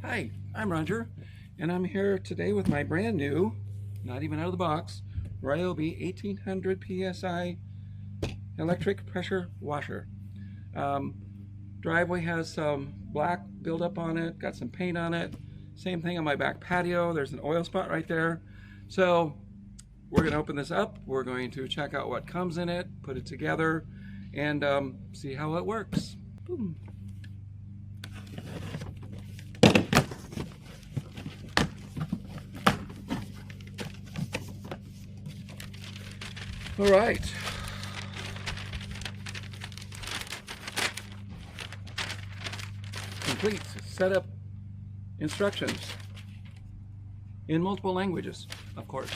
Hi, I'm Roger, and I'm here today with my brand new, not even out of the box, Ryobi 1800 PSI electric pressure washer. Driveway has some black buildup on it, got some paint on it. Same thing on my back patio. There's an oil spot right there. So we're going to open this up. We're going to check out what comes in it, put it together, and see how it works. Boom. All right. Complete setup instructions in multiple languages, of course.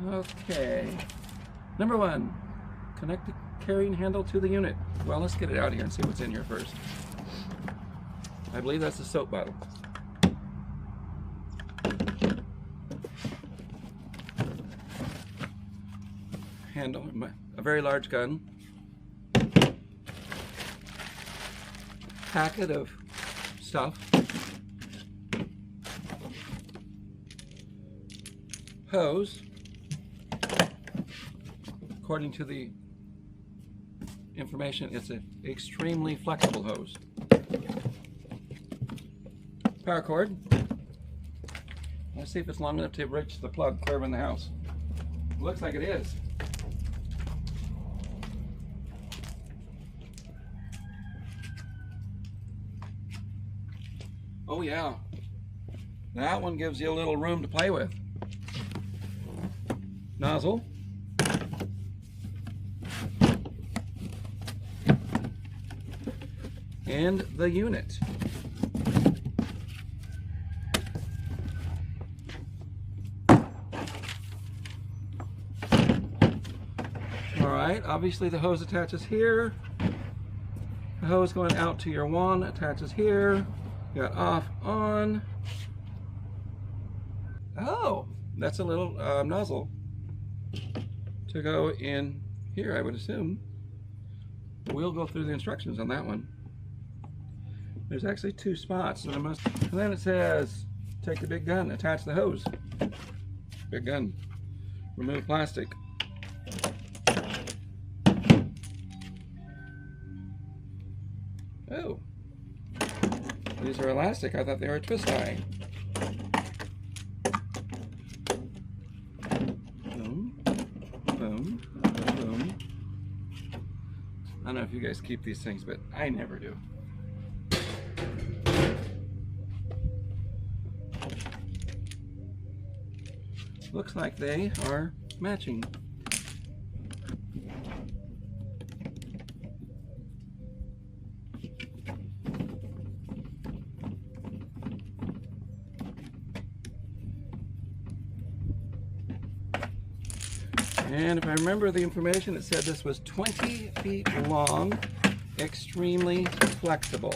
Okay. Number one, connect the carrying handle to the unit. Well, let's get it out here and see what's in here first. I believe that's a soap bottle. Handle, a very large gun, packet of stuff, hose, according to the information it's an extremely flexible hose, power cord. Let's see if it's long enough to reach the plug clear in the house. Looks like it is. Oh yeah, that one gives you a little room to play with. Nozzle. And the unit. Alright, obviously the hose attaches here. The hose going out to your wand attaches here. You got off, on. Oh, that's a little nozzle to go in here, I would assume. We'll go through the instructions on that one. There's actually two spots, so and then it says, take the big gun, attach the hose. Big gun. Remove plastic. Oh. These are elastic. I thought they were twist tie. Boom, boom, boom. I don't know if you guys keep these things, but I never do. Looks like they are matching. And if I remember the information, it said this was 20 feet long, extremely flexible.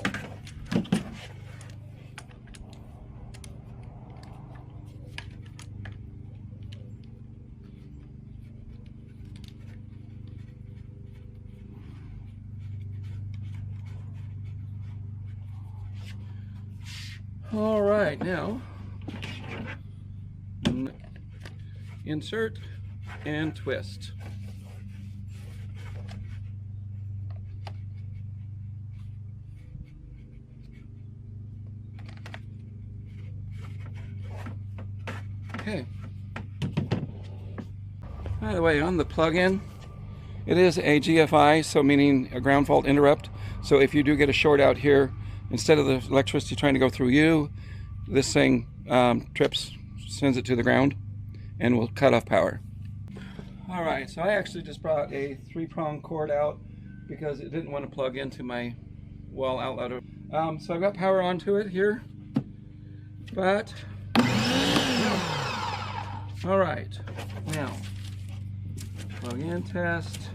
All right, now insert and twist. Okay. By the way, on the plug-in, it is a GFI, so meaning a ground fault interrupt. So if you do get a short out here, instead of the electricity trying to go through you, this thing sends it to the ground and will cut off power. Alright, so I actually just brought a 3-prong cord out because it didn't want to plug into my wall outlet. So I've got power onto it here, but alright, now plug in, test.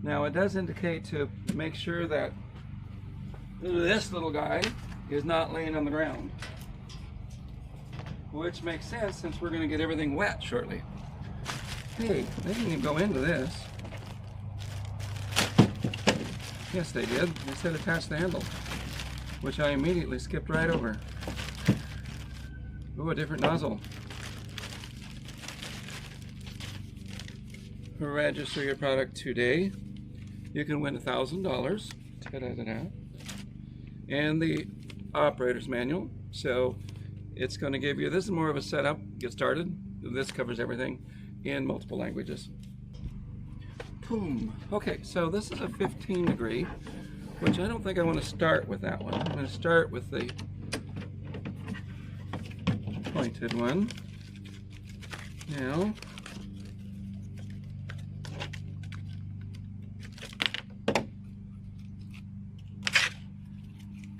Now it does indicate to make sure that this little guy is not laying on the ground, which makes sense since we're going to get everything wet shortly. Hey, they didn't even go into this. Yes, they did. They said attach the handle, which I immediately skipped right over. Ooh, a different nozzle. Register your product today. You can win $1,000. Ta-da-da-da. And the operator's manual. So it's going to give you, this is more of a setup, get started. This covers everything in multiple languages. Boom. Okay, so this is a 15 degree, which I don't think I want to start with that one. I'm going to start with the pointed one. Now,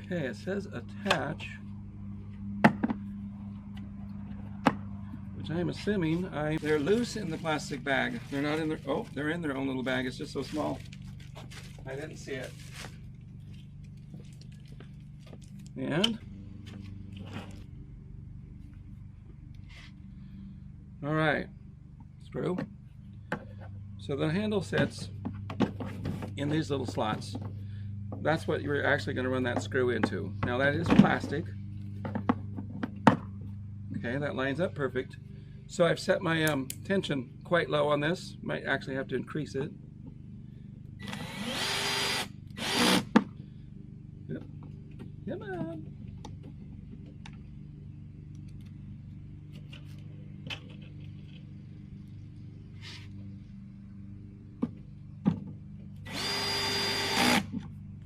okay, it says attach, which I'm assuming they're loose in the plastic bag. They're not in their, oh, they're in their own little bag. It's just so small. I didn't see it. And all right, screw. So the handle sits in these little slots. That's what you're actually going to run that screw into. Now that is plastic. Okay, that lines up perfect. So I've set my tension quite low on this. Might actually have to increase it. Yep. Come on.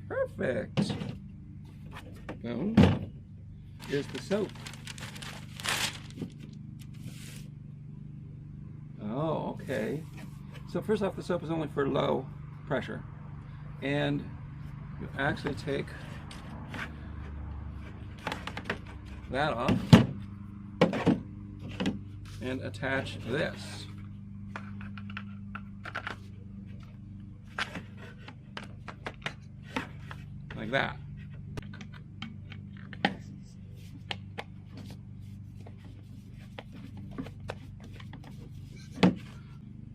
Perfect. Boom. Here's the soap. Oh, okay. So first off, the soap is only for low pressure. And you actually take that off and attach this. Like that.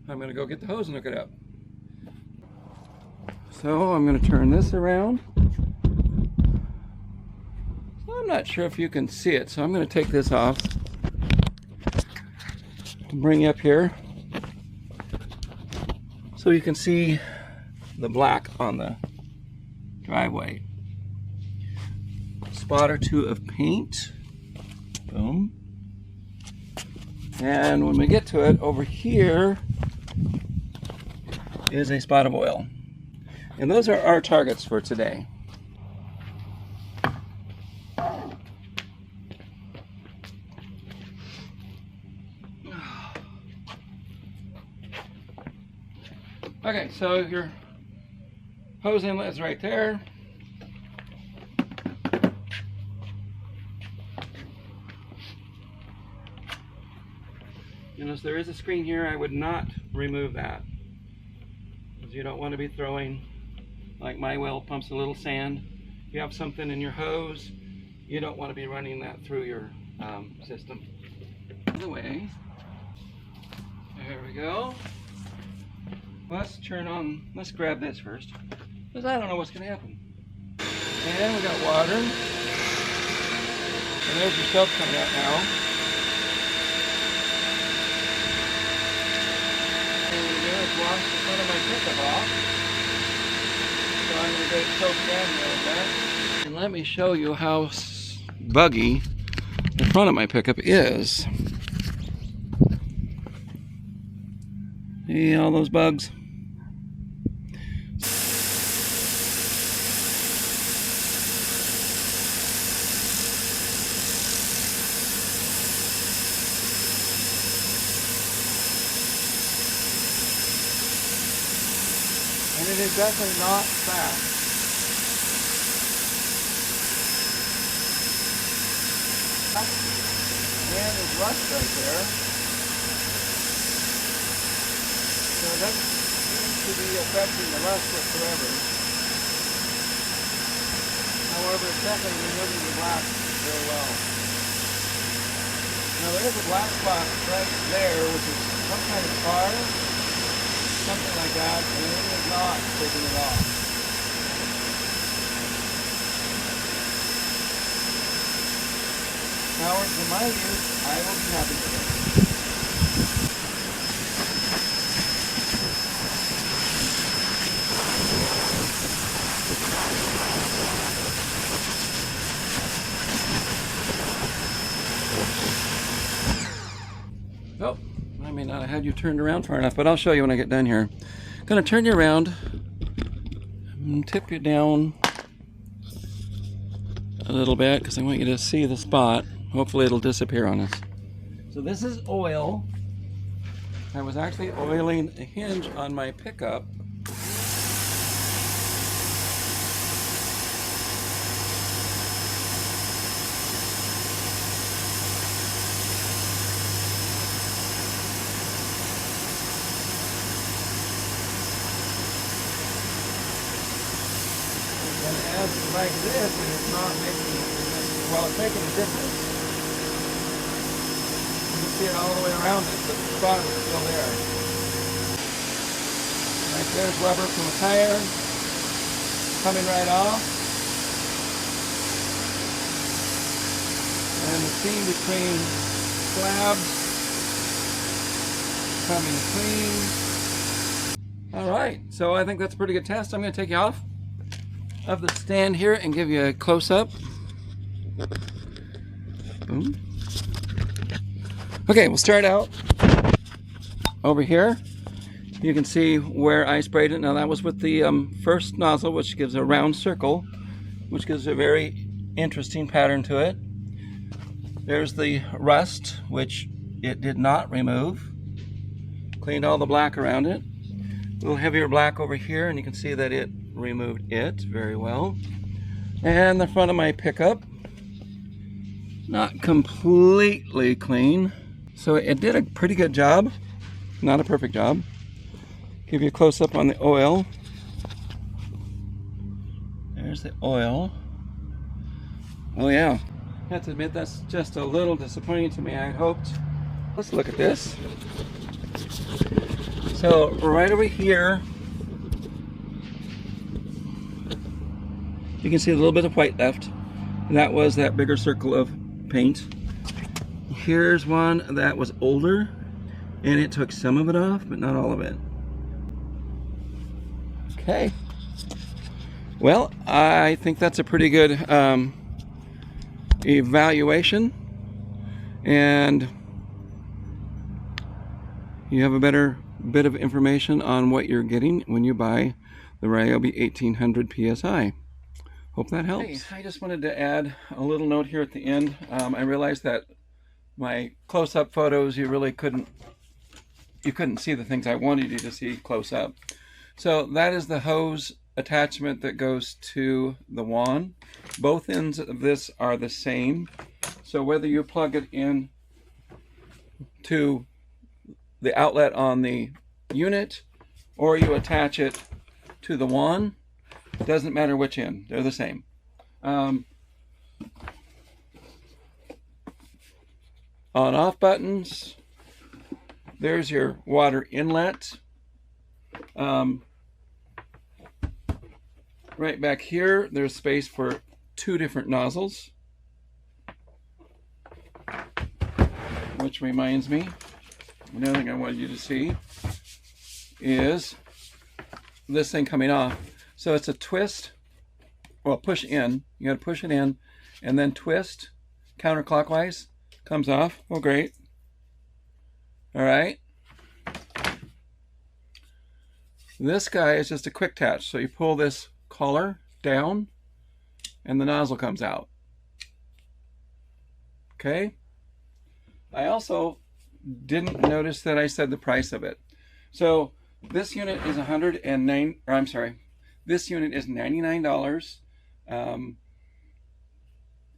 I'm going to go get the hose and hook it up. So I'm going to turn this around. So I'm not sure if you can see it, so I'm going to take this off to bring you up here so you can see the black on the driveway. Spot or two of paint. Boom. And when we get to it, over here is a spot of oil. And those are our targets for today. Okay, so your hose inlet is right there. You notice there is a screen here. I would not remove that, because you don't want to be throwing, like my well pumps a little sand. If you have something in your hose, you don't want to be running that through your system. Other way. There we go. Let's turn on, let's grab this first, because I don't know what's going to happen. And we got water. And there's your soap coming out now. And we do is wash the front of my pickup off. So I'm going to get it soaked down a little bit. And let me show you how buggy the front of my pickup is. See all those bugs? And it is definitely not fast. And there's rust right there. So it doesn't seem to be affecting the rust whatsoever. However, it's definitely removing the black very well. Now there is a black spot right there, which is some kind of car, something like that, and it is not taking it off. However, for my use, I will be happy with it. Oh, I may not have had you turned around far enough, but I'll show you when I get done here. I'm going to turn you around and tip you down a little bit because I want you to see the spot. Hopefully it'll disappear on us. So this is oil. I was actually oiling a hinge on my pickup. And as like this, and it's not making, well, it's making a difference. You can see it all the way around it, but the spot is still there. Right there's rubber from a tire coming right off. And the seam between slabs coming clean. All right, so I think that's a pretty good test. I'm going to take you off of the stand here and give you a close-up. Boom. Okay, we'll start out over here. You can see where I sprayed it. Now that was with the first nozzle, which gives a round circle, which gives a very interesting pattern to it. There's the rust, which it did not remove. Cleaned all the black around it. A little heavier black over here, and you can see that it removed it very well. And the front of my pickup, not completely clean. So it did a pretty good job, not a perfect job. Give you a close-up on the oil. There's the oil. Oh yeah, I have to admit that's just a little disappointing to me. I hoped. Let's look at this. So right over here, you can see a little bit of white left. And that was that bigger circle of paint. Here's one that was older, and it took some of it off, but not all of it. Okay. Well, I think that's a pretty good evaluation, and you have a better bit of information on what you're getting when you buy the Ryobi 1800 PSI. Hope that helps. Hey, I just wanted to add a little note here at the end. I realized that my close-up photos, you really couldn't see the things I wanted you to see close up. So that is the hose attachment that goes to the wand. Both ends of this are the same. So whether you plug it in to the outlet on the unit or you attach it to the wand, doesn't matter which end, they're the same. On-off buttons. There's your water inlet. Right back here, there's space for 2 different nozzles. Which reminds me, another thing I wanted you to see is this thing coming off. So it's a twist, well, push in. You got to push it in and then twist counterclockwise. Comes off. Oh, great. All right. This guy is just a quick attach. So you pull this collar down and the nozzle comes out. Okay. I also didn't notice that I said the price of it. So this unit is this unit is $99.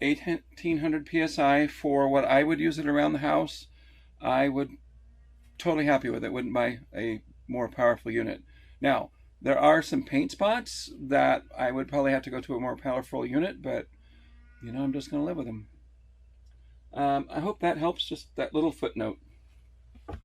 1800 PSI for what I would use it around the house. I would totally happy with it. Wouldn't buy a more powerful unit. Now, there are some paint spots that I would probably have to go to a more powerful unit, but you know, I'm just going to live with them. I hope that helps, just that little footnote.